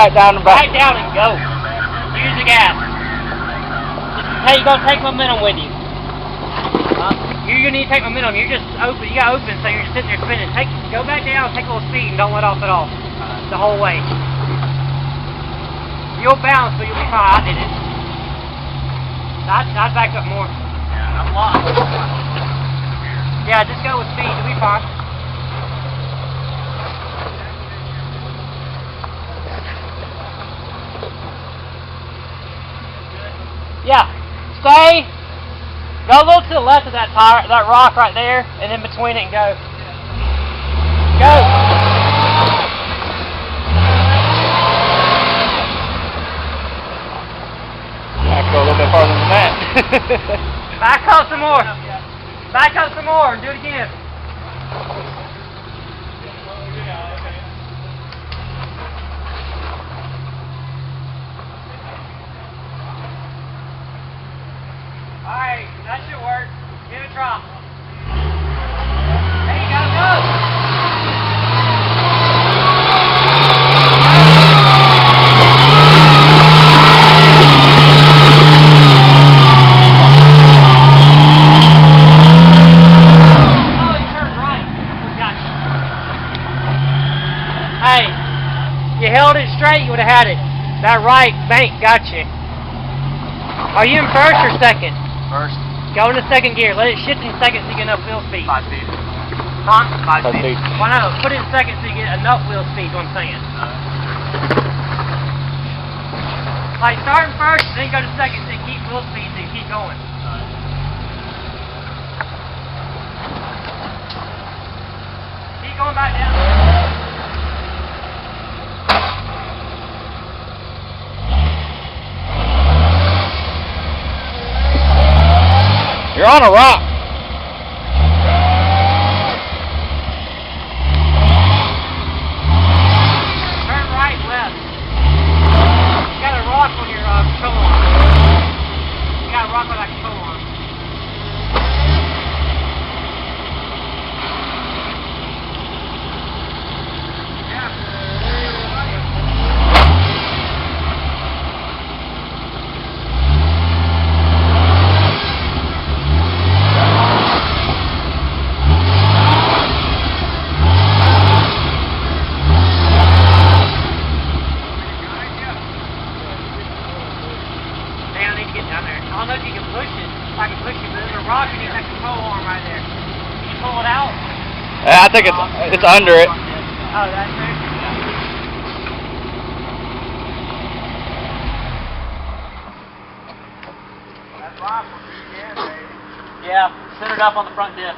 back down and back. Back down and go. Use the gas. Hey, you're gonna take momentum with you. You need to take momentum. You're just open. You got open, so you're sitting there spinning. Go back down. Take a little speed and don't let off at all. The whole way. You'll bounce, but you'll be fine. I did it. I'd back up more. Yeah, I'm lost. Yeah, just go with speed. You'll be fine. Yeah. Stay. Go a little to the left of that tire, that rock right there, and in between it and go. Go. I have to go a little bit farther than that. Back up some more. Back up some more and do it again. Alright, that should work. Give it a try. There you go, go! Oh, you turned right. Gotcha. Hey, you held it straight, you would have had it. That right bank got you. Are you in first or second? First. Go into second gear. Let it shift in second so you get enough wheel speed. 5 speed. Huh? 5 speed. Why not? Put it in second so you get enough wheel speed, is what I'm saying. Like, start in first, then go to second so you keep wheel speed so you keep going. Keep going back down. You're on a rock. Turn right, left. You got a rock on your control arm. You got a rock on that control arm. I don't know if you can push it. If I can push it, but there's a rock and you have that control arm right there. Can you pull it out? Yeah, I think it's under it. Oh, that's it? That's right for BDS, baby. Yeah, centered up on the front diff.